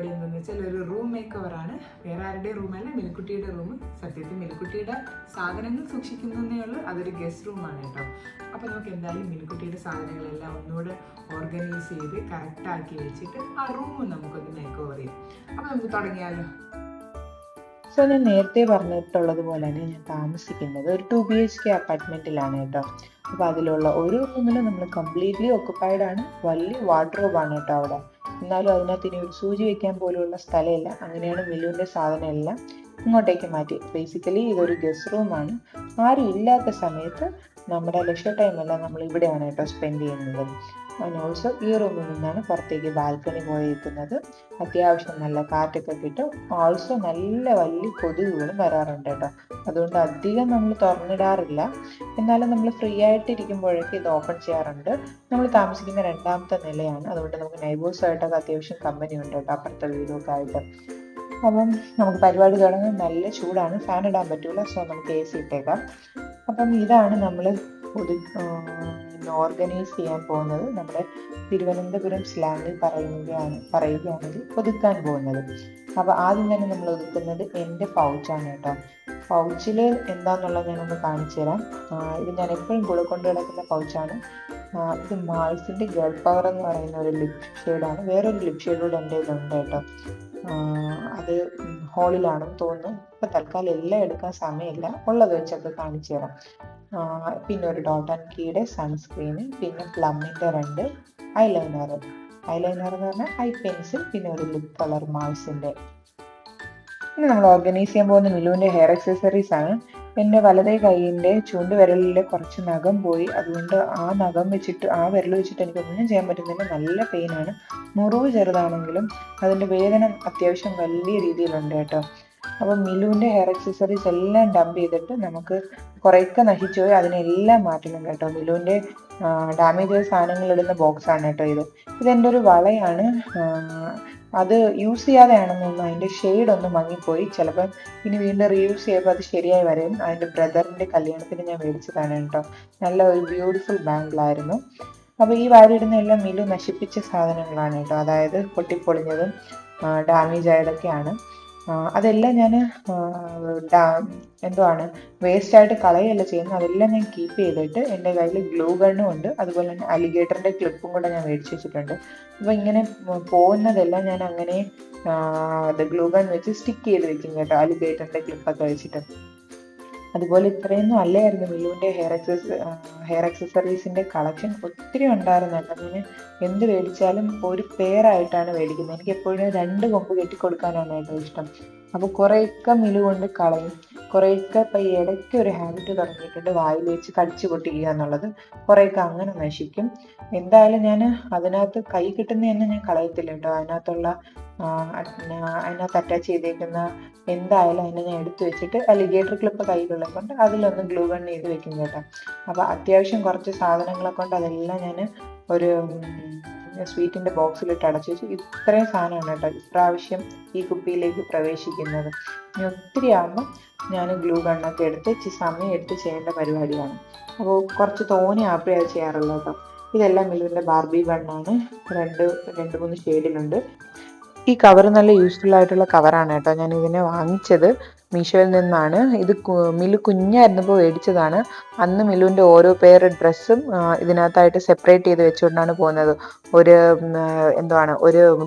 പരിപാടി എന്താണെന്ന് വെച്ചാൽ ഒരു റൂം മേക്ക് ഓവറാണ്. വേറെ ആരുടെ റൂമല്ല, മിൽക്കുട്ടിയുടെ റൂം. സത്യത്തിൽ മിൽക്കുട്ടിയുടെ സാധനങ്ങൾ സൂക്ഷിക്കുന്നതേ ഉള്ളൂ, അതൊരു ഗസ്റ്റ് റൂമാണ് കേട്ടോ. അപ്പോൾ നമുക്ക് എന്തായാലും മിൽക്കുട്ടിയുടെ സാധനങ്ങളെല്ലാം ഒന്നുകൂടെ ഓർഗനൈസ് ചെയ്ത് കറക്റ്റാക്കി വെച്ചിട്ട് ആ റൂം നമുക്കൊന്ന് മേക്ക് ഓവർ ചെയ്യും. അപ്പോൾ നമുക്ക് തുടങ്ങിയാലോ. സോ ഞാൻ നേരത്തെ പറഞ്ഞിട്ടുള്ളത് പോലെ തന്നെ ഞാൻ താമസിക്കുന്നത് ഒരു 2 BHK അപ്പാർട്ട്മെൻറ്റിലാണ് കേട്ടോ. അപ്പോൾ അതിലുള്ള ഒരു റൂമിൽ നമ്മൾ കംപ്ലീറ്റ്ലി ഓക്കുപ്പൈഡ് ആണ്. വലിയ വാർഡ്രോബാണ് കേട്ടോ അവിടെ. എന്നാലും അതിനകത്ത് ഇനി ഒരു സൂചി വെക്കാൻ പോലുള്ള സ്ഥലമില്ല. അങ്ങനെയാണ് മിലുവിൻ്റെ സാധനം എല്ലാം ഇങ്ങോട്ടേക്ക് മാറ്റി. ബേസിക്കലി ഇതൊരു ഗസ്റ്റ് റൂമാണ്. ആരും ഇല്ലാത്ത സമയത്ത് നമ്മുടെ ലക്ഷർ ടൈമെല്ലാം നമ്മൾ ഇവിടെയാണ് കേട്ടോ സ്പെൻഡ് ചെയ്യുന്നത്. ഓൾസോ ഈ റൂമിൽ നിന്നാണ് പുറത്തേക്ക് ബാൽക്കണി പോയിരിക്കുന്നത്. അത്യാവശ്യം നല്ല കാറ്റൊക്കെ കിട്ടും. ഓൾസോ നല്ല വലിയ കൊതുകുകളും വരാറുണ്ട് കേട്ടോ. അതുകൊണ്ട് അധികം നമ്മൾ തുറന്നിടാറില്ല. എന്നാലും നമ്മൾ ഫ്രീ ആയിട്ടിരിക്കുമ്പോഴൊക്കെ ഇത് ഓപ്പൺ ചെയ്യാറുണ്ട്. നമ്മൾ താമസിക്കുന്ന 2ാമത്തെ നിലയാണ്. അതുകൊണ്ട് നമുക്ക് നൈബേഴ്സായിട്ടൊക്കെ അത്യാവശ്യം കമ്പനി ഉണ്ട് കേട്ടോ, അപ്പുറത്തെ വീടൊക്കെ ആയിട്ട്. അപ്പം നമുക്ക് പരിപാടി തുടങ്ങാൻ നല്ല ചൂടാണ്, ഫാൻ ഇടാൻ പറ്റൂല. സോ നമുക്ക് AC ഇട്ടേക്കാം. അപ്പം ഇതാണ് നമ്മൾ ഓർഗനൈസ് ചെയ്യാൻ പോകുന്നത്. നമ്മുടെ തിരുവനന്തപുരം സ്ലാങ്ങിൽ പറയുകയാണെങ്കിൽ ഒതുക്കാൻ പോകുന്നത്. അപ്പോൾ ആദ്യം തന്നെ നമ്മൾ ഒതുക്കുന്നത് എൻ്റെ പൗച്ചാണ് കേട്ടോ. പൗച്ചിൽ എന്താണെന്നുള്ളത് ഞാനൊന്ന് കാണിച്ചു തരാം. ഇത് ഞാൻ എപ്പോഴും കൂടെ കൊണ്ട് കിടക്കുന്ന പൗച്ചാണ്. ഇത് മാൾസിൻ്റെ ഗേൾ പവർ എന്ന് പറയുന്ന ഒരു ലിപ് ഷെയ്ഡാണ്. വേറൊരു ലിപ് ഷെയ്ഡ് കൂടെ എൻ്റെ ഇതുണ്ട് കേട്ടോ. അത് ഹോളിലാണെന്ന് തോന്നുന്നു. ഇപ്പം തൽക്കാലം എല്ലാം എടുക്കാൻ സമയമില്ല, ഉള്ളത് വെച്ചൊക്കെ കാണിച്ചു തരാം. പിന്നെ ഒരു ഡോട്ട് ആൻഡ് കീയുടെ സൺസ്ക്രീന്, പിന്നെ പ്ലമ്മിൻ്റെ 2 ഐലൈനർ എന്ന് പറഞ്ഞാൽ ഐ പെൻസിൽ, പിന്നെ ഒരു ലിപ് കളർ മാൾസിൻ്റെ. ഇനി നമ്മൾ ഓർഗനൈസ് ചെയ്യാൻ പോകുന്ന മിലുവിൻ്റെ ഹെയർ ആക്സസറീസ് ആണ്. എൻ്റെ വലതേ കൈയിൻ്റെ ചൂണ്ടുവിരലിലെ കുറച്ച് നഖം പോയി. അതുകൊണ്ട് ആ നഖം വെച്ചിട്ട്, ആ വിരൽ വെച്ചിട്ട് എനിക്കൊന്നും ചെയ്യാൻ പറ്റുന്നില്ല. നല്ല പെയിനാണ്. മുറിവ് ചെറുതാണെങ്കിലും അതിൻ്റെ വേദന അത്യാവശ്യം വലിയ രീതിയിലുണ്ട് കേട്ടോ. അപ്പം മിലുവിൻ്റെ ഹെയർ ആക്സസറീസ് എല്ലാം ഡംപ് ചെയ്തിട്ട് നമുക്ക് കുറേയൊക്കെ നശിച്ചുപോയി അതിനെല്ലാം മാറ്റണം കേട്ടോ. മിലുവിൻ്റെ ഡാമേജ് ചെയ്ത സാധനങ്ങൾ ഇടുന്ന ബോക്സാണ് കേട്ടോ ഇത്. ഇതെൻ്റെ ഒരു വളയാണ്. അത് യൂസ് ചെയ്യാതെയാണെന്നൊന്നും അതിൻ്റെ ഷെയ്ഡ് ഒന്ന് മങ്ങിപ്പോയി. ചിലപ്പം ഇനി വീണ്ടും റീയൂസ് ചെയ്യുമ്പോൾ അത് ശരിയായി വരും. അതിൻ്റെ ബ്രദറിൻ്റെ കല്യാണത്തിന് ഞാൻ മേടിച്ചതാണ് കേട്ടോ. നല്ല ഒരു ബ്യൂട്ടിഫുൾ ബാംഗിളായിരുന്നു. അപ്പോൾ ഈ വാരിയിടുന്ന എല്ലാം മിലു നശിപ്പിച്ച സാധനങ്ങളാണ് കേട്ടോ. അതായത് പൊട്ടിപ്പൊളിഞ്ഞതും ഡാമേജ് ആയതൊക്കെയാണ്. അതെല്ലാം ഞാൻ വേസ്റ്റായിട്ട് കളയല്ല ചെയ്യുന്നത്. അതെല്ലാം ഞാൻ കീപ്പ് ചെയ്തിട്ട് എൻ്റെ കയ്യിൽ ഗ്ലൂ ഗണ്ണും ഉണ്ട്. അതുപോലെ തന്നെ അലിഗേറ്ററിൻ്റെ ക്ലിപ്പും കൂടെ ഞാൻ മേടിച്ച് വെച്ചിട്ടുണ്ട്. അപ്പോൾ ഇങ്ങനെ പോകുന്നതെല്ലാം ഞാൻ അങ്ങനെ ഗ്ലൂ ഗൺ വെച്ച് സ്റ്റിക്ക് ചെയ്ത് വെക്കും കേട്ടോ, അലിഗേറ്ററിൻ്റെ ക്ലിപ്പൊക്കെ വെച്ചിട്ട്. അതുപോലെ ഇത്രയൊന്നും അല്ലായിരുന്നു മിലുവിൻ്റെ ഹെയർ ആക്സസറീസിൻ്റെ കളക്ഷൻ. ഒത്തിരി ഉണ്ടായിരുന്നു കേട്ടോ. ഞാൻ എന്ത് മേടിച്ചാലും ഒരു പെയറായിട്ടാണ് മേടിക്കുന്നത്. എനിക്ക് എപ്പോഴും 2 കൊമ്പ് കെട്ടിക്കൊടുക്കാനാണ് കേട്ടോ ഇഷ്ടം. അപ്പോൾ കുറേയൊക്കെ മിലു കൊണ്ട് കളയും. കുറേയൊക്കെ ഇപ്പം ഈ ഇടയ്ക്ക് ഒരു ഹാബിറ്റ് തുടങ്ങിയിട്ടുണ്ട്, വായിൽ വെച്ച് കടിച്ചു പൊട്ടിക്കുക എന്നുള്ളത്. കുറേയൊക്കെ അങ്ങനെ നശിക്കും. എന്തായാലും ഞാൻ അതിനകത്ത് കൈ കിട്ടുന്ന തന്നെ ഞാൻ കളയത്തില്ല കേട്ടോ. അതിനകത്ത് അറ്റാച്ച് ചെയ്തേക്കുന്ന എന്തായാലും അതിനെ ഞാൻ എടുത്തു വെച്ചിട്ട് അലിഗേറ്റർ ക്ലിപ്പ് കയ്യിലുള്ളത് കൊണ്ട് അതിലൊന്ന് ഗ്ലൂ ഗൺ ചെയ്ത് വെക്കും കേട്ടോ. അപ്പോൾ അത്യാവശ്യം കുറച്ച് സാധനങ്ങളെ കൊണ്ട് അതെല്ലാം ഞാൻ ഒരു സ്വീറ്റിൻ്റെ ബോക്സിലിട്ട് അടച്ചു വെച്ചു. ഇത്രയും സാധനമാണ് കേട്ടോ ഇപ്രാവശ്യം ഈ കുപ്പിയിലേക്ക് പ്രവേശിക്കുന്നത്. ഇനി ഒത്തിരി ആകുമ്പോൾ ഞാൻ ഗ്ലൂ ഗണ്ണൊക്കെ എടുത്ത് സമയം എടുത്ത് ചെയ്യേണ്ട പരിപാടിയാണ്. അപ്പോൾ കുറച്ച് തോനെ ആപ്പേ അത് ചെയ്യാറുള്ളൂ കേട്ടോ. ഇതെല്ലാം മിലുവിൻ്റെ ബാർബി ഗണ്ണാണ്. 2-3 ഷെയ്ഡിലുണ്ട്. ഈ കവർ നല്ല യൂസ്ഫുൾ ആയിട്ടുള്ള കവറാണ് കേട്ടോ. ഞാൻ ഇതിനെ വാങ്ങിച്ചത് മീഷോയിൽ നിന്നാണ്. ഇത് മിലു കുഞ്ഞായിരുന്നപ്പോൾ മേടിച്ചതാണ്. അന്ന് മിലുവിൻ്റെ ഓരോ പെയർ ഡ്രസ്സും ഇതിനകത്തായിട്ട് സെപ്പറേറ്റ് ചെയ്ത് വെച്ചുകൊണ്ടാണ് പോകുന്നത്. ഒരു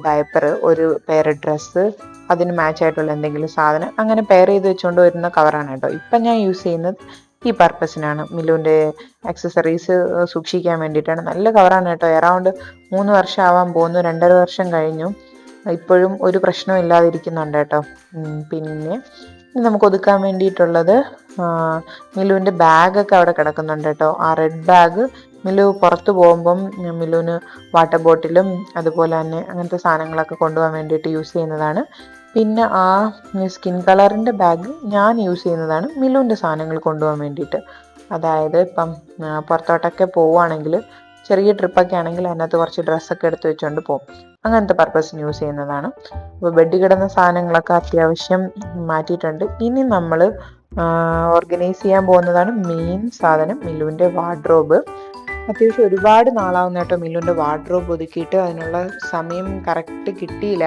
ഡയപ്പർ, ഒരു പെയർ ഡ്രസ്സ്, അതിന് മാച്ചായിട്ടുള്ള എന്തെങ്കിലും സാധനം, അങ്ങനെ പെയർ ചെയ്ത് വെച്ചുകൊണ്ട് വരുന്ന കവറാണ് കേട്ടോ. ഇപ്പം ഞാൻ യൂസ് ചെയ്യുന്നത് ഈ പർപ്പസിനാണ്. മിലുവിൻ്റെ ആക്സസറീസ് സൂക്ഷിക്കാൻ വേണ്ടിയിട്ടാണ്. നല്ല കവറാണ് കേട്ടോ. അറൗണ്ട് 3 വർഷം ആവാൻ പോകുന്നു. 2.5 വർഷം കഴിഞ്ഞു. ഇപ്പോഴും ഒരു പ്രശ്നവും ഇല്ലാതിരിക്കുന്നുണ്ട് കേട്ടോ. പിന്നെ നമുക്ക് ഒതുക്കാൻ വേണ്ടിയിട്ടുള്ളത് മിലുവിൻ്റെ ബാഗൊക്കെ അവിടെ കിടക്കുന്നുണ്ട് കേട്ടോ. ആ റെഡ് ബാഗ് മിലു പുറത്ത് പോകുമ്പം മിലുവിന് വാട്ടർ ബോട്ടിലും അതുപോലെ തന്നെ അങ്ങനത്തെ സാധനങ്ങളൊക്കെ കൊണ്ടുപോകാൻ വേണ്ടിയിട്ട് യൂസ് ചെയ്യുന്നതാണ്. പിന്നെ ആ സ്കിൻ കളറിൻ്റെ ബാഗ് ഞാൻ യൂസ് ചെയ്യുന്നതാണ് മിലുവിൻ്റെ സാധനങ്ങൾ കൊണ്ടുപോകാൻ വേണ്ടിയിട്ട്. അതായത് ഇപ്പം പുറത്തോട്ടൊക്കെ പോവുകയാണെങ്കിൽ, ചെറിയ ട്രിപ്പൊക്കെ ആണെങ്കിൽ അതിനകത്ത് കുറച്ച് ഡ്രസ്സൊക്കെ എടുത്ത് വെച്ചുകൊണ്ട് പോകും. അങ്ങനത്തെ പർപ്പസിന് യൂസ് ചെയ്യുന്നതാണ്. അപ്പോൾ ബെഡിൽ കിടന്ന സാധനങ്ങളൊക്കെ അത്യാവശ്യം മാറ്റിയിട്ടുണ്ട്. ഇനി നമ്മൾ ഓർഗനൈസ് ചെയ്യാൻ പോകുന്നതാണ് മെയിൻ സാധനം, മിലുവിൻ്റെ വാർഡ്രോബ്. അത്യാവശ്യം ഒരുപാട് നാളാവുന്ന കേട്ടോ മിലുവിൻ്റെ വാർഡ്രോബ് ഒതുക്കിയിട്ട്. അതിനുള്ള സമയം കറക്റ്റ് കിട്ടിയില്ല.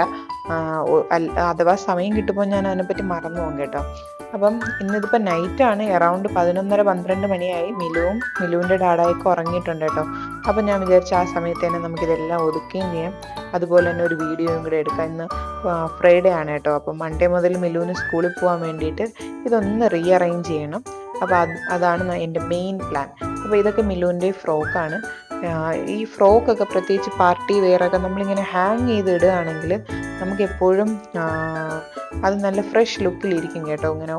അഥവാ സമയം കിട്ടുമ്പോൾ ഞാൻ അതിനെപ്പറ്റി മറന്നു പോകും കേട്ടോ. അപ്പം ഇന്നിതിപ്പോൾ നൈറ്റാണ്, അറൗണ്ട് 11:30-12 മണിയായി. മിലുവിൻ്റെ ഡാഡായൊക്കെ ഉറങ്ങിയിട്ടുണ്ട് കേട്ടോ. അപ്പം ഞാൻ വിചാരിച്ചു ആ സമയത്ത് തന്നെ നമുക്കിതെല്ലാം ഒതുക്കുകയും ചെയ്യാം, അതുപോലെ തന്നെ ഒരു വീഡിയോയും കൂടെ എടുക്കാം. ഇന്ന് ഫ്രൈഡേ ആണ് കേട്ടോ. അപ്പം മൺഡേ മുതൽ മിലുവിന് സ്കൂളിൽ പോകാൻ വേണ്ടിയിട്ട് ഇതൊന്ന് റീഅറേഞ്ച് ചെയ്യണം. അപ്പോൾ അതാണ് എൻ്റെ മെയിൻ പ്ലാൻ. അപ്പോൾ ഇതൊക്കെ മിലുവിൻ്റെ ഫ്രോക്കാണ്. ഈ ഫ്രോക്കൊക്കെ പ്രത്യേകിച്ച് പാർട്ടി വെയറൊക്കെ നമ്മളിങ്ങനെ ഹാങ് ചെയ്ത് ഇടുകയാണെങ്കിൽ നമുക്ക് എപ്പോഴും അത് നല്ല ഫ്രഷ് ലുക്കിലിരിക്കും കേട്ടോ. ഇങ്ങനെ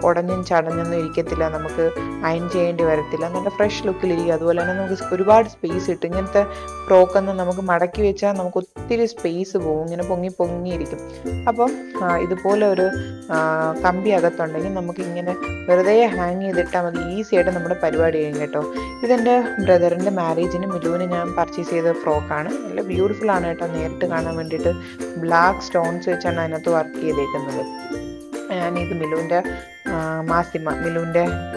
ഉടഞ്ഞും ചടഞ്ഞൊന്നും ഇരിക്കത്തില്ല, നമുക്ക് അയൺ ചെയ്യേണ്ടി വരത്തില്ല, നല്ല ഫ്രഷ് ലുക്കിലിരിക്കും. അതുപോലെ തന്നെ നമുക്ക് ഒരുപാട് സ്പേസ് കിട്ടും. ഇങ്ങനത്തെ ഫ്രോക്കൊന്നും നമുക്ക് മടക്കി വെച്ചാൽ നമുക്ക് ഒത്തിരി സ്പേസ് പോകും, ഇങ്ങനെ പൊങ്ങിയിരിക്കും. അപ്പം ഇതുപോലെ ഒരു കമ്പി അകത്തുണ്ടെങ്കിൽ നമുക്ക് ഇങ്ങനെ വെറുതെ ഹാങ് ചെയ്തിട്ടാൽ മതി, ഈസി ആയിട്ട് നമ്മുടെ പരിപാടി കഴിയും കേട്ടോ. ഇതെൻ്റെ ബ്രദറിൻ്റെ മാരേജിന് മിലുവിന് ഞാൻ പർച്ചേസ് ചെയ്ത ഫ്രോക്കാണ്. നല്ല ബ്യൂട്ടിഫുൾ ആണ് കേട്ടോ. നേരിട്ട് കാണാൻ വേണ്ടിയിട്ട് ബ്ലാക്ക് സ്റ്റോൺസ് വെച്ചാണ് അതിനകത്ത് വർക്ക് ചെയ്തേക്കുന്നത്. ഞാനിത് മിലുവിൻ്റെ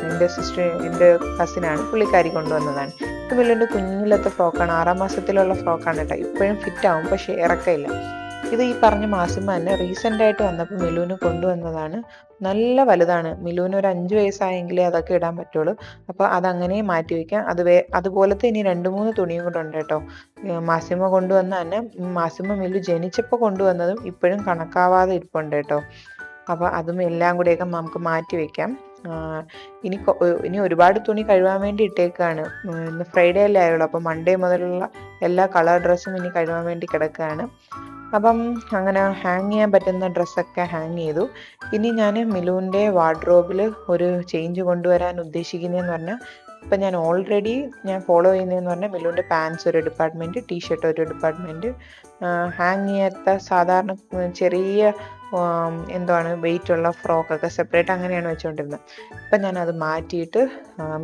എൻ്റെ സിസ്റ്റർ, എൻ്റെ കസിനാണ്, പുള്ളിക്കാരി കൊണ്ടുവന്നതാണ്. ഇത് മിലുവിൻ്റെ കുഞ്ഞിലത്തെ ഫ്രോക്കാണ്, 6 മാസത്തിലുള്ള ഫ്രോക്കാണ് കേട്ടോ. ഇപ്പോഴും ഫിറ്റ് ആവും, പക്ഷേ ഇറക്കമില്ല. ഇത് ഈ പറഞ്ഞ മാസിമ തന്നെ റീസെൻ്റായിട്ട് വന്നപ്പോൾ മിലുവിന് കൊണ്ടുവന്നതാണ്. നല്ല വലുതാണ്. മിലുവിന് ഒരു 5 വയസ്സായെങ്കിലേ അതൊക്കെ ഇടാൻ പറ്റുള്ളൂ. അപ്പോൾ അതങ്ങനെ മാറ്റി വയ്ക്കാം. അതുപോലത്തെ ഇനി 2-3 തുണിയും കൂടെ ഉണ്ട് കേട്ടോ. മാസിമ കൊണ്ടുവന്ന തന്നെ, മാസിമ മിലു ജനിച്ചപ്പോൾ കൊണ്ടുവന്നതും ഇപ്പോഴും കണക്കാവാതെ ഇരിപ്പുണ്ട് കേട്ടോ. അപ്പോൾ അതും എല്ലാം കൂടെയൊക്കെ നമുക്ക് മാറ്റി വയ്ക്കാം. ഇനി ഒരുപാട് തുണി കഴുകാൻ വേണ്ടി ഇട്ടേക്കാണ്. ഇന്ന് ഫ്രൈഡേ അല്ലേ ആയുള്ളൂ. അപ്പോൾ മൺഡേ മുതലുള്ള എല്ലാ കളർ ഡ്രസ്സും ഇനി കഴുകാൻ വേണ്ടി കിടക്കുകയാണ്. അപ്പം അങ്ങനെ ഹാങ് ചെയ്യാൻ പറ്റുന്ന ഡ്രസ്സൊക്കെ ഹാങ് ചെയ്തു. ഇനി ഞാൻ മിലുവിൻ്റെ വാർഡ്രോബിൽ ഒരു ചേഞ്ച് കൊണ്ടുവരാൻ ഉദ്ദേശിക്കുന്നതെന്ന് പറഞ്ഞാൽ, ഇപ്പം ഞാൻ ഫോളോ ചെയ്യുന്നതെന്ന് പറഞ്ഞാൽ മിലുവിൻ്റെ പാൻസ് ഒരു ഡിപ്പാർട്ട്മെൻറ്റ്, ടീഷർട്ട് ഒരു ഡിപ്പാർട്ട്മെൻറ്റ്, ഹാങ് ചെയ്യാത്ത സാധാരണ ചെറിയ വെയിറ്റുള്ള ഫ്രോക്കൊക്കെ സെപ്പറേറ്റ് അങ്ങനെയാണ് വെച്ചുകൊണ്ടിരുന്നത്. ഇപ്പം ഞാനത് മാറ്റിയിട്ട്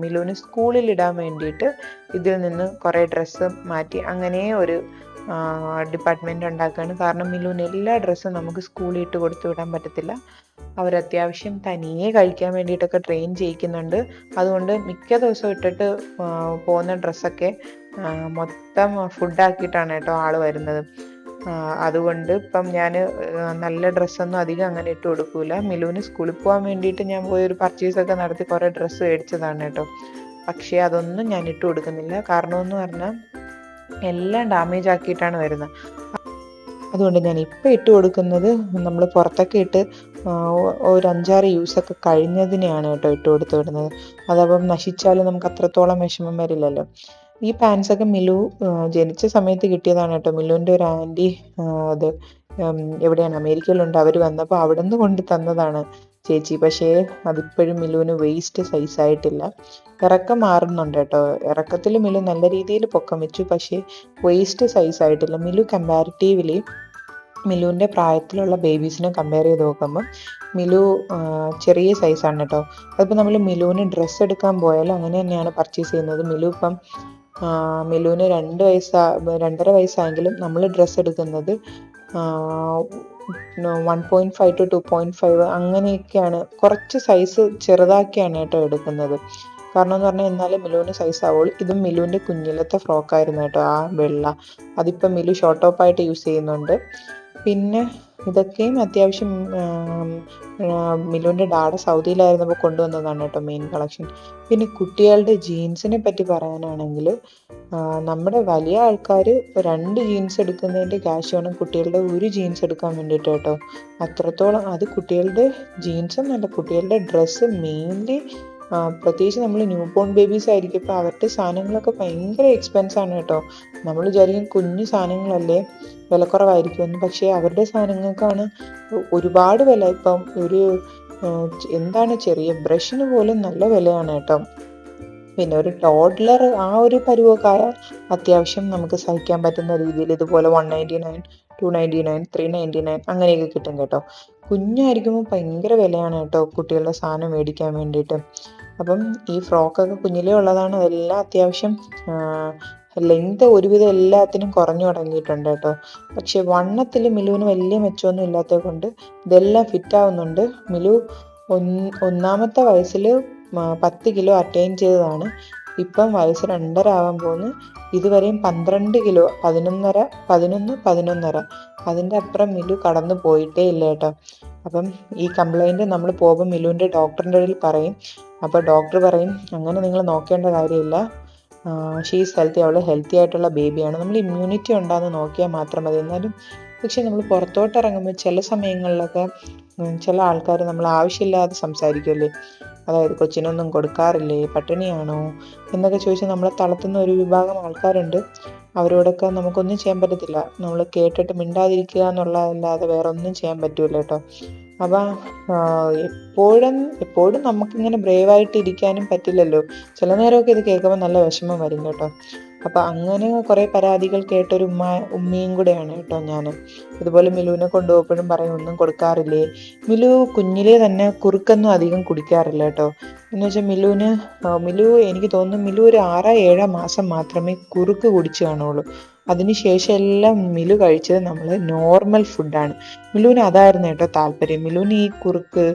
മിലുവിന് സ്കൂളിൽ ഇടാൻ വേണ്ടിയിട്ട് ഇതിൽ നിന്ന് കുറേ ഡ്രസ്സ് മാറ്റി അങ്ങനെ ഒരു ഡിപ്പാർട്ട്മെൻറ്റ് ഉണ്ടാക്കുകയാണ്. കാരണം മിലുവിന് എല്ലാ ഡ്രസ്സും നമുക്ക് സ്കൂളിൽ ഇട്ട് കൊടുത്തു വിടാൻ പറ്റത്തില്ല. അവരത്യാവശ്യം തനിയെ കഴിക്കാൻ വേണ്ടിയിട്ടൊക്കെ ട്രെയിൻ ചെയ്യിക്കുന്നുണ്ട്. അതുകൊണ്ട് മിക്ക ദിവസവും ഇട്ടിട്ട് പോകുന്ന ഡ്രസ്സൊക്കെ മൊത്തം ഫുഡാക്കിയിട്ടാണ് കേട്ടോ ആൾ വരുന്നത്. അതുകൊണ്ട് ഇപ്പം ഞാൻ നല്ല ഡ്രസ്സൊന്നും അധികം അങ്ങനെ ഇട്ട് കൊടുക്കൂല. മിലുവിന് സ്കൂളിൽ പോകാൻ വേണ്ടിയിട്ട് ഞാൻ പോയി ഒരു പർച്ചേസൊക്കെ നടത്തി കുറേ ഡ്രസ്സ് മേടിച്ചതാണ് കേട്ടോ. പക്ഷേ അതൊന്നും ഞാൻ ഇട്ട് കൊടുക്കുന്നില്ല. കാരണമെന്ന് പറഞ്ഞാൽ എല്ലാം ഡാമേജ് ആക്കിയിട്ടാണ് വരുന്നത്. അതുകൊണ്ട് ഞാൻ ഇപ്പം ഇട്ട് കൊടുക്കുന്നത് നമ്മൾ പുറത്തൊക്കെ ഇട്ട് ഒരു 5-6 യൂസൊക്കെ കഴിഞ്ഞതിനെയാണ് കേട്ടോ ഇട്ട് കൊടുത്ത് വിടുന്നത്. അതപ്പം നശിച്ചാലും നമുക്ക് അത്രത്തോളം വിഷമം വരില്ലല്ലോ. ഈ പാൻസൊക്കെ മിലു ജനിച്ച സമയത്ത് കിട്ടിയതാണ് കേട്ടോ. മിലുവിൻ്റെ ഒരു ആൻറ്റി അത് എവിടെയാണ്, അമേരിക്കയിലുണ്ട്. അവർ വന്നപ്പോൾ അവിടെ നിന്ന് കൊണ്ട് തന്നതാണ് ചേച്ചി. പക്ഷേ അതിപ്പോഴും മിലുവിന് വേസ്റ്റ് സൈസായിട്ടില്ല. ഇറക്കം മാറുന്നുണ്ട് കേട്ടോ. ഇറക്കത്തിൽ മിലു നല്ല രീതിയിൽ പൊക്കം വെച്ചു, പക്ഷേ വേസ്റ്റ് സൈസായിട്ടില്ല. മിലു കമ്പാരിറ്റീവ്ലി മിലുവിൻ്റെ പ്രായത്തിലുള്ള ബേബീസിനെ കമ്പയർ ചെയ്ത് നോക്കുമ്പം മിലു ചെറിയ സൈസാണ് കേട്ടോ. അതിപ്പോൾ നമ്മൾ മിലുവിന് ഡ്രസ്സ് എടുക്കാൻ പോയാലും അങ്ങനെ തന്നെയാണ് പർച്ചേസ് ചെയ്യുന്നത്. മിലുവിന് 2-2.5 വയസ്സായെങ്കിലും നമ്മൾ ഡ്രസ്സ് എടുക്കുന്നത് 1.5 to 2.5 അങ്ങനെയൊക്കെയാണ്. കുറച്ച് സൈസ് ചെറുതാക്കിയാണ് കേട്ടോ എടുക്കുന്നത്. കാരണം എന്ന് പറഞ്ഞാൽ എന്നാലും മിലുവിന് സൈസ് ആവുള്ളൂ. ഇതും മിലുവിൻ്റെ കുഞ്ഞിലത്തെ ഫ്രോക്കായിരുന്നു കേട്ടോ, ആ വെള്ള. അതിപ്പം മിലു ഷോർട്ട് ടോപ്പായിട്ട് യൂസ് ചെയ്യുന്നുണ്ട്. പിന്നെ ഇതൊക്കെയും അത്യാവശ്യം മിലുവിൻ്റെ ഡാഡ സൗദിയിലായിരുന്നപ്പോൾ കൊണ്ടുവന്നതാണ് കേട്ടോ മെയിൻ കളക്ഷൻ. പിന്നെ കുട്ടികളുടെ ജീൻസിനെ പറ്റി പറയാനാണെങ്കിൽ, നമ്മുടെ വലിയ ആൾക്കാർ 2 ജീൻസ് എടുക്കുന്നതിൻ്റെ ക്യാഷ് വേണം കുട്ടികളുടെ ഒരു ജീൻസ് എടുക്കാൻ വേണ്ടിയിട്ട് കേട്ടോ. അത്രത്തോളം അത് കുട്ടികളുടെ ജീൻസും നല്ല, കുട്ടികളുടെ ഡ്രസ്സ് മെയിൻലി പ്രത്യേകിച്ച് നമ്മൾ ന്യൂ ബോൺ ബേബീസ് ആയിരിക്കും. ഇപ്പോൾ അവരുടെ സാധനങ്ങളൊക്കെ ഭയങ്കര എക്സ്പെൻസാണ് കേട്ടോ. നമ്മൾ വിചാരിക്കും കുഞ്ഞു സാധനങ്ങളല്ലേ വിലക്കുറവായിരിക്കുമെന്ന്, പക്ഷേ അവരുടെ സാധനങ്ങൾക്കാണ് ഒരുപാട് വില. ഇപ്പം ചെറിയ ബ്രഷിന് പോലും നല്ല വിലയാണ് കേട്ടോ. പിന്നെ ഒരു ടോഡ്ലർ ആ ഒരു പരുവമൊക്കെ ആയാൽ അത്യാവശ്യം നമുക്ക് സഹിക്കാൻ പറ്റുന്ന രീതിയിൽ ഇതുപോലെ 199, 299, 399 അങ്ങനെയൊക്കെ കിട്ടും കേട്ടോ. കുഞ്ഞായിരിക്കുമ്പോൾ ഭയങ്കര വിലയാണ് കേട്ടോ കുട്ടികളുടെ സാധനം മേടിക്കാൻ വേണ്ടിയിട്ട്. അപ്പം ഈ ഫ്രോക്കൊക്കെ കുഞ്ഞിലേ ഉള്ളതാണ്. അതെല്ലാം അത്യാവശ്യം ലെങ്ത് ഒരുവിധം എല്ലാത്തിനും കുറഞ്ഞു തുടങ്ങിയിട്ടുണ്ട് കേട്ടോ. പക്ഷെ വണ്ണത്തിൽ മിലുവിന് വലിയ മെച്ചമൊന്നും ഇല്ലാത്തത് കൊണ്ട് ഇതെല്ലാം ഫിറ്റ് ആവുന്നുണ്ട്. മിലു 1-ാമത്തെ വയസ്സിൽ 10 കിലോ അറ്റൈൻ ചെയ്തതാണ്. ഇപ്പം വയസ്സ് 2.5 ആവാൻ പോകുന്നു. ഇതുവരെയും 12 കിലോ, 11 അതിൻ്റെ അപ്പുറം മിലു കടന്നു പോയിട്ടേ ഇല്ല കേട്ടോ. അപ്പം ഈ കംപ്ലൈൻറ്റ് നമ്മൾ പോകുമ്പോൾ മിലുവിൻ്റെ ഡോക്ടറിൻ്റെ ഇടയിൽ പറയും. അപ്പോൾ ഡോക്ടർ പറയും, അങ്ങനെ നിങ്ങൾ നോക്കേണ്ട കാര്യമില്ല, ഷീസ് ഹെൽത്തി, അവൾ ഹെൽത്തി ആയിട്ടുള്ള ബേബിയാണ്, നമ്മൾ ഇമ്മ്യൂണിറ്റി ഉണ്ടാകുന്ന നോക്കിയാൽ മാത്രം മതി. എന്നാലും പക്ഷെ നമ്മൾ പുറത്തോട്ട് ഇറങ്ങുമ്പോൾ ചില സമയങ്ങളിലൊക്കെ ചില ആൾക്കാർ നമ്മൾ ആവശ്യമില്ലാതെ സംസാരിക്കുമല്ലേ, അതായത് കൊച്ചിനൊന്നും കൊടുക്കാറില്ലേ, പട്ടിണിയാണോ എന്നൊക്കെ ചോദിച്ച് നമ്മളെ തളർത്തുന്ന ഒരു വിഭാഗം ആൾക്കാരുണ്ട്. അവരോടൊക്കെ നമുക്കൊന്നും ചെയ്യാൻ പറ്റത്തില്ല. നമ്മൾ കേട്ടിട്ട് മിണ്ടാതിരിക്കുക എന്നുള്ളതല്ലാതെ വേറെ ഒന്നും ചെയ്യാൻ പറ്റൂല കേട്ടോ. അപ്പം എപ്പോഴും നമുക്കിങ്ങനെ ബ്രേവായിട്ട് ഇരിക്കാനും പറ്റില്ലല്ലോ. ചില നേരമൊക്കെ ഇത് കേൾക്കുമ്പോൾ നല്ല വിഷമം വരും കേട്ടോ. അപ്പം അങ്ങനെ കുറേ പരാതികൾ കേട്ടൊരു ഉമ്മയും കൂടെയാണ് കേട്ടോ ഞാൻ. ഇതുപോലെ മിലുവിനെ കൊണ്ടുപോയപ്പോഴും പറയും, ഒന്നും കൊടുക്കാറില്ലേ. മിലു കുഞ്ഞിലേ തന്നെ കുറുക്കൊന്നും അധികം കുടിക്കാറില്ല കേട്ടോ. എന്ന് വെച്ചാൽ മിലു എനിക്ക് തോന്നുന്നു മിലു ഒരു 6-7 മാസം മാത്രമേ കുറുക്ക് കുടിച്ചു കാണുള്ളൂ. അതിനുശേഷം എല്ലാം മിലു കഴിച്ചത് നമ്മൾ നോർമൽ ഫുഡാണ്. മിലുവിന് അതായിരുന്നു കേട്ടോ താല്പര്യം. മിലുവിന് ഈ കുറുക്ക്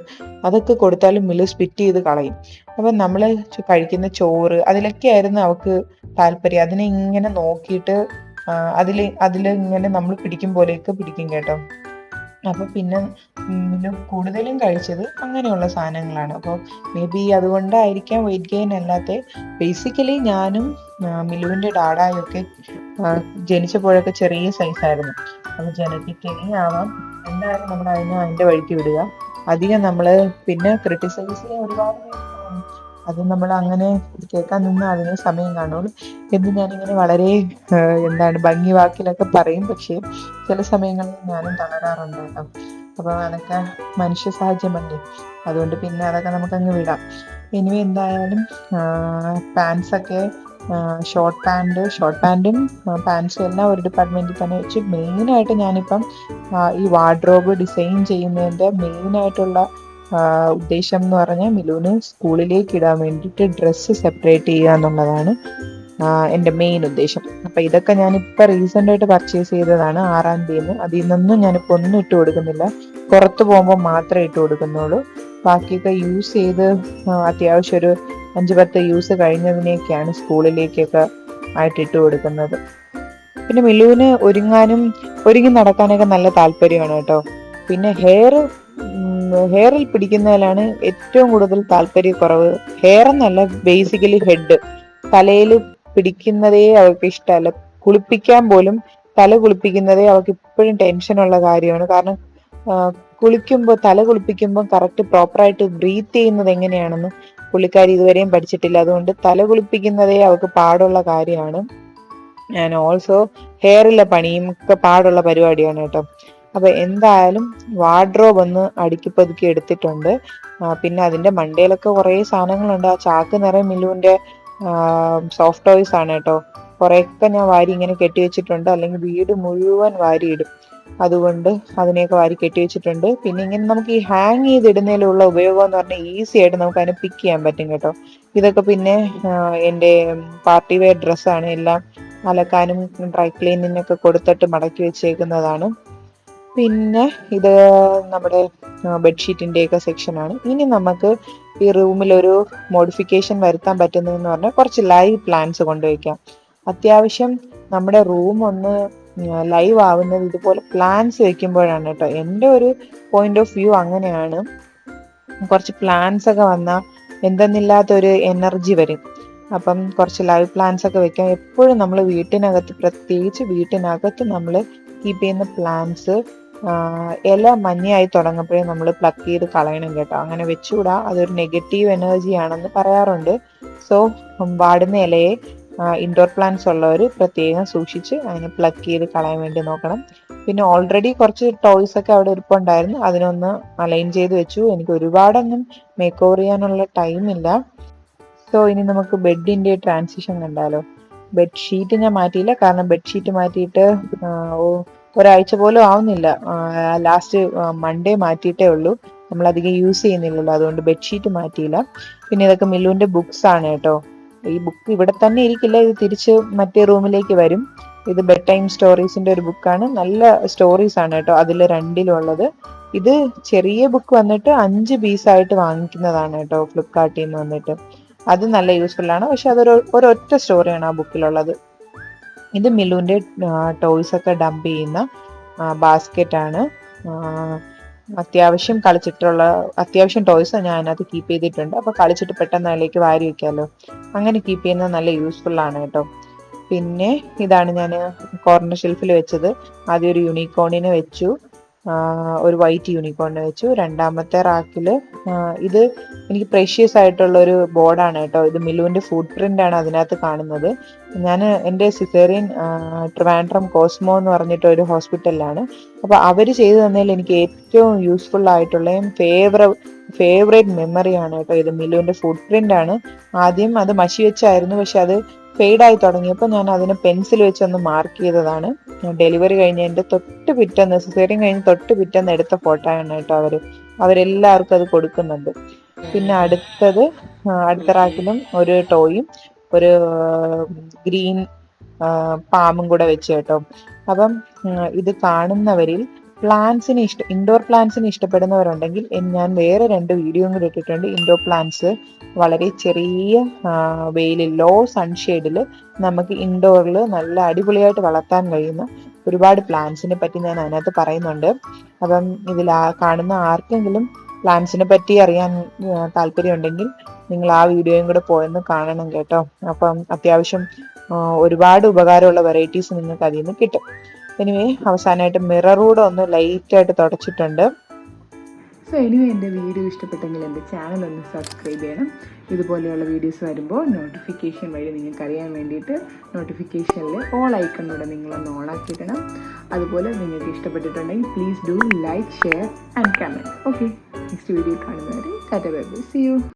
അതൊക്കെ കൊടുത്താലും മിലു സ്പിറ്റ് ചെയ്ത് കളയും. അപ്പം നമ്മൾ കഴിക്കുന്ന ചോറ് അതിലൊക്കെ ആയിരുന്നു അവൾക്ക് താല്പര്യം. അതിനെ ഇങ്ങനെ നോക്കിയിട്ട് അതിൽ ഇങ്ങനെ നമ്മൾ പിടിക്കും പോലെയൊക്കെ പിടിക്കും കേട്ടോ. അപ്പോൾ പിന്നെ മിലു കൂടുതലും കഴിച്ചത് അങ്ങനെയുള്ള സാധനങ്ങളാണ്. അപ്പോൾ മേ ബി അതുകൊണ്ടായിരിക്കാം വെയിറ്റ് ഗെയിൻ അല്ലാത്ത. ബേസിക്കലി ഞാനും മിലുവിൻ്റെ ഡാഡായൊക്കെ ജനിച്ചപ്പോഴൊക്കെ ചെറിയ സൈസായിരുന്നു. അപ്പോൾ ജനറ്റിക്കലി ആവാം, എന്തായാലും നമ്മൾ അതിൻ്റെ വഴിക്ക് വിടുക. അധികം നമ്മൾ പിന്നെ ക്രിട്ടിസൈസ് ഒരുപാട് അത് നമ്മൾ അങ്ങനെ കേൾക്കാൻ നിന്ന് അതിന് സമയം കാണുള്ളൂ എന്ന് ഞാനിങ്ങനെ വളരെ ഭംഗി വാക്കിലൊക്കെ പറയും. പക്ഷേ ചില സമയങ്ങളിൽ ഞാനും തളരാറുണ്ട് കേട്ടോ. അപ്പോൾ അതൊക്കെ മനുഷ്യ സഹജമല്ലേ, അതുകൊണ്ട് പിന്നെ അതൊക്കെ നമുക്കങ്ങ് വിടാം. ഇനി എന്തായാലും പാൻസൊക്കെ ഷോർട്ട് പാൻറ്റും പാൻസും എല്ലാം ഒരു ഡിപ്പാർട്ട്മെൻറ്റിൽ തന്നെ വെച്ച്. മെയിനായിട്ട് ഞാനിപ്പം ഈ വാർഡ്രോബ് ഡിസൈൻ ചെയ്യുന്നതിൻ്റെ മെയിനായിട്ടുള്ള ഉദ്ദേശം എന്ന് പറഞ്ഞാൽ മിലുവിന് സ്കൂളിലേക്ക് ഇടാൻ വേണ്ടിയിട്ട് ഡ്രസ്സ് സെപ്പറേറ്റ് ചെയ്യുക എന്നുള്ളതാണ് എൻ്റെ മെയിൻ ഉദ്ദേശം. അപ്പം ഇതൊക്കെ ഞാനിപ്പോൾ റീസെൻ്റായിട്ട് പർച്ചേസ് ചെയ്തതാണ് 6-ാം തീയതി. അതിൽ നിന്നൊന്നും ഞാനിപ്പോൾ ഒന്നും ഇട്ട് കൊടുക്കുന്നില്ല, പുറത്ത് പോകുമ്പോൾ മാത്രമേ ഇട്ട് കൊടുക്കുന്നുള്ളൂ. ബാക്കിയൊക്കെ യൂസ് ചെയ്ത് അത്യാവശ്യം ഒരു 5-10 യൂസ് കഴിഞ്ഞതിനെയൊക്കെയാണ് സ്കൂളിലേക്കൊക്കെ ആയിട്ട് ഇട്ട് കൊടുക്കുന്നത്. പിന്നെ മിലുവിന് ഒരുങ്ങി നടക്കാനൊക്കെ നല്ല താല്പര്യമാണ് കേട്ടോ. പിന്നെ ഹെയറിൽ പിടിക്കുന്നതിലാണ് ഏറ്റവും കൂടുതൽ താല്പര്യക്കുറവ്. ഹെയർ എന്നല്ല, ബേസിക്കലി ഹെഡ്, തലയിൽ പിടിക്കുന്നതേ അവൾക്ക് ഇഷ്ടമല്ല. കുളിപ്പിക്കാൻ പോലും തല കുളിപ്പിക്കുന്നതേ അവൾക്ക് ഇപ്പോഴും ടെൻഷനുള്ള കാര്യമാണ്. കാരണം തല കുളിപ്പിക്കുമ്പോൾ കറക്റ്റ് പ്രോപ്പറായിട്ട് ബ്രീത്ത് ചെയ്യുന്നത് എങ്ങനെയാണെന്ന് പുള്ളിക്കാരി ഇതുവരെയും പഠിച്ചിട്ടില്ല. അതുകൊണ്ട് തല കുളിപ്പിക്കുന്നതേ അവൾക്ക് പാടുള്ള കാര്യമാണ്. ആൻഡ് ഓൾസോ ഹെയറിലെ പണിയും ഒക്കെ പാടുള്ള പരിപാടിയാണ് കേട്ടോ. അപ്പൊ എന്തായാലും വാർഡ്രോബ് ഒന്ന് അടുക്കി പതുക്കി എടുത്തിട്ടുണ്ട്. പിന്നെ അതിന്റെ മണ്ടയിലൊക്കെ കുറേ സാധനങ്ങളുണ്ട്. ആ ചാക്ക് നിറയെ മിലുവിന്റെ സോഫ്റ്റ് ടോയ്സ് ആണ് കേട്ടോ. കുറേയൊക്കെ ഞാൻ വാരി ഇങ്ങനെ കെട്ടി വെച്ചിട്ടുണ്ട്, അല്ലെങ്കിൽ വീട് മുഴുവൻ വാരിയിടും. അതുകൊണ്ട് അതിനെയൊക്കെ വാരി കെട്ടി വെച്ചിട്ടുണ്ട്. പിന്നെ ഇങ്ങനെ നമുക്ക് ഈ ഹാങ് ചെയ്തിടുന്നതിലുള്ള ഉപയോഗം എന്ന് പറഞ്ഞാൽ ഈസി ആയിട്ട് നമുക്ക് അതിനെ പിക്ക് ചെയ്യാൻ പറ്റും കേട്ടോ. ഇതൊക്കെ പിന്നെ എൻ്റെ പാർട്ടി വെയർ ഡ്രസ്സാണ്. എല്ലാം അലക്കാനും ഡ്രൈ ക്ലീനിങ്ങിനൊക്കെ കൊടുത്തിട്ട് മടക്കി വെച്ചേക്കുന്നതാണ്. പിന്നെ ഇത് നമ്മുടെ ബെഡ്ഷീറ്റിൻ്റെയൊക്കെ സെക്ഷനാണ്. ഇനി നമുക്ക് ഈ റൂമിലൊരു മോഡിഫിക്കേഷൻ വരുത്താൻ പറ്റുന്നതെന്ന് പറഞ്ഞാൽ കുറച്ച് ലൈവ് പ്ലാന്റ്സ് കൊണ്ടുവയ്ക്കാം. അത്യാവശ്യം നമ്മുടെ റൂം ഒന്ന് ലൈവ് ആവുന്നത് ഇതുപോലെ പ്ലാന്റ്സ് വെക്കുമ്പോഴാണ് കേട്ടോ. എൻ്റെ ഒരു പോയിന്റ് ഓഫ് വ്യൂ അങ്ങനെയാണ്. കുറച്ച് പ്ലാന്റ്സ് ഒക്കെ വന്നാൽ എന്തെന്നില്ലാത്തൊരു എനർജി വരും. അപ്പം കുറച്ച് ലൈവ് പ്ലാന്റ്സ് ഒക്കെ വെക്കാം. എപ്പോഴും നമ്മൾ പ്രത്യേകിച്ച് വീട്ടിനകത്ത് നമ്മൾ കീപ്പ് ചെയ്യുന്ന പ്ലാന്റ്സ് ഇല മഞ്ഞയായി തുടങ്ങുമ്പോഴേ നമ്മൾ പ്ലക്ക് ചെയ്ത് കളയണം കേട്ടോ. അങ്ങനെ വെച്ചുകൂടാ, അതൊരു നെഗറ്റീവ് എനർജി ആണെന്ന് പറയാറുണ്ട്. സോ വാടുന്ന ഇലയെ ഇൻഡോർ പ്ലാന്റ്സ് ഉള്ളവർ പ്രത്യേകം സൂക്ഷിച്ച് അതിനെ പ്ലക്ക് ചെയ്ത് കളയാൻ വേണ്ടി നോക്കണം. പിന്നെ ഓൾറെഡി കുറച്ച് ടോയ്സ് ഒക്കെ അവിടെ ഇരിപ്പുണ്ടായിരുന്നു, അതിനൊന്ന് അലൈൻ ചെയ്ത് വെച്ചു. എനിക്ക് ഒരുപാടൊന്നും മേക്ക് ഓവർ ചെയ്യാനുള്ള ടൈമില്ല. സോ ഇനി നമുക്ക് ബെഡിൻ്റെ ട്രാൻസിഷൻ കണ്ടാലോ. ബെഡ്ഷീറ്റ് ഞാൻ മാറ്റിയില്ല, കാരണം ബെഡ്ഷീറ്റ് മാറ്റിയിട്ട് ഒരാഴ്ച പോലും ആവുന്നില്ല. ലാസ്റ്റ് മൺഡേ മാറ്റിയിട്ടേ ഉള്ളൂ. നമ്മളധികം യൂസ് ചെയ്യുന്നില്ലല്ലോ, അതുകൊണ്ട് ബെഡ്ഷീറ്റ് മാറ്റിയില്ല. പിന്നെ ഇതൊക്കെ മിലുവിൻ്റെ ബുക്സ് ആണ് കേട്ടോ. ഈ ബുക്ക് ഇവിടെ തന്നെ ഇരിക്കില്ല, ഇത് തിരിച്ച് മറ്റേ റൂമിലേക്ക് വരും. ഇത് ബെഡ് ടൈം സ്റ്റോറീസിൻ്റെ ഒരു ബുക്കാണ്. നല്ല സ്റ്റോറീസ് ആണ് കേട്ടോ അതിൽ 2-ലുള്ളത്. ഇത് ചെറിയ ബുക്ക് വന്നിട്ട് 5 പീസായിട്ട് വാങ്ങിക്കുന്നതാണ് കേട്ടോ ഫ്ലിപ്കാർട്ടിൽ നിന്ന് വന്നിട്ട്. അത് നല്ല യൂസ്ഫുൾ ആണ്. പക്ഷെ ഒരൊറ്റ സ്റ്റോറിയാണ് ആ ബുക്കിലുള്ളത്. ഇത് മിലുവിൻ്റെ ടോയ്സ് ഒക്കെ ഡംപ് ചെയ്യുന്ന ബാസ്ക്കറ്റ് ആണ്. അത്യാവശ്യം ടോയ്സ് ഞാൻ അതിനകത്ത് കീപ്പ് ചെയ്തിട്ടുണ്ട്. അപ്പോൾ കളിച്ചിട്ട് പെട്ടെന്ന് അതിലേക്ക് വാരി വയ്ക്കാമല്ലോ. അങ്ങനെ കീപ്പ് ചെയ്യുന്നത് നല്ല യൂസ്ഫുൾ ആണ് കേട്ടോ. പിന്നെ ഇതാണ് ഞാൻ കോർണർ ഷെൽഫിൽ വെച്ചത്. ആദ്യം ഒരു യൂണിക്കോണിനെ വെച്ചു, ഒരു വൈറ്റ് യൂണിക്കോണിനെ വെച്ചു. രണ്ടാമത്തെ റാക്കിൽ ഇത് എനിക്ക് പ്രഷ്യസ് ആയിട്ടുള്ള ഒരു ബോർഡാണ് കേട്ടോ. ഇത് മിലുവിൻ്റെ ഫുട് പ്രിൻ്റ് ആണ് അതിനകത്ത് കാണുന്നത്. ഞാൻ എൻ്റെ സിസേറിയൻ ട്രിവാൻഡ്രം കോസ്മോ എന്ന് പറഞ്ഞിട്ട് ഒരു ഹോസ്പിറ്റലിലാണ്. അപ്പോൾ അവർ ചെയ്തു തന്നതിൽ എനിക്ക് ഏറ്റവും യൂസ്ഫുൾ ആയിട്ടുള്ളതും ഫേവറേറ്റ് മെമ്മറിയാണ് കേട്ടോ ഇത്. മിലുവിൻ്റെ ഫുട് പ്രിൻ്റ് ആണ്. ആദ്യം അത് മഷി വെച്ചായിരുന്നു, പക്ഷെ അത് ഫെയ്ഡായി തുടങ്ങിയപ്പോൾ ഞാൻ അതിന് പെൻസിൽ വെച്ചൊന്ന് മാർക്ക് ചെയ്തതാണ്. ഡെലിവറി കഴിഞ്ഞതിൻ്റെ സിസേറിയൻ കഴിഞ്ഞ് തൊട്ട് പിറ്റേന്ന് എടുത്ത ഫോട്ടോ ആണ് കേട്ടോ. അവരെല്ലാവർക്കും അത് കൊടുക്കുന്നുണ്ട്. പിന്നെ അടുത്ത റാക്കിലും ഒരു ടോയും ഒരു ഗ്രീൻ പാമ്പും കൂടെ വെച്ച് കേട്ടോ. അപ്പം ഇത് കാണുന്നവരിൽ ഇൻഡോർ പ്ലാന്റ്സിന് ഇഷ്ടപ്പെടുന്നവരുണ്ടെങ്കിൽ ഞാൻ വേറെ 2 വീഡിയോയും കൂടി ഇട്ടിട്ടുണ്ട്. ഇൻഡോർ പ്ലാന്റ്സ് വളരെ ചെറിയ വെയിലിൽ, ലോ സൺഷെയ്ഡിൽ നമുക്ക് ഇൻഡോറിൽ നല്ല അടിപൊളിയായിട്ട് വളർത്താൻ കഴിയുന്ന ഒരുപാട് പ്ലാന്റ്സിനെ പറ്റി ഞാൻ അതിനകത്ത് പറയുന്നുണ്ട്. അപ്പം ഇതിൽ കാണുന്ന ആർക്കെങ്കിലും പ്ലാന്റ്സിനെ പറ്റി അറിയാൻ താല്പര്യമുണ്ടെങ്കിൽ നിങ്ങൾ ആ വീഡിയോയും കൂടെ പോയെന്ന് കാണണം കേട്ടോ. അപ്പം അത്യാവശ്യം ഒരുപാട് ഉപകാരമുള്ള വെറൈറ്റീസ് നിങ്ങൾക്ക് അതിൽ നിന്ന് കിട്ടും. എനിവേ അവസാനമായിട്ട് മിററൂടെ ഒന്ന് ലൈറ്റായിട്ട് തുടച്ചിട്ടുണ്ട്. സോ എനിവേ എൻ്റെ വീഡിയോ ഇഷ്ടപ്പെട്ടെങ്കിൽ എൻ്റെ ചാനൽ ഒന്ന് സബ്സ്ക്രൈബ് ചെയ്യണം. ഇതുപോലെയുള്ള വീഡിയോസ് വരുമ്പോൾ നോട്ടിഫിക്കേഷൻ വഴി നിങ്ങൾക്ക് അറിയാൻ വേണ്ടിയിട്ട് നോട്ടിഫിക്കേഷനിൽ ഓൾ ഐക്കണിലൂടെ നിങ്ങളൊന്ന് ഓണാക്കിയിടണം. അതുപോലെ നിങ്ങൾക്ക് ഇഷ്ടപ്പെട്ടിട്ടുണ്ടെങ്കിൽ please do like, share and comment. Okay, next video കാണുന്നവരെ tata bye bye, see U.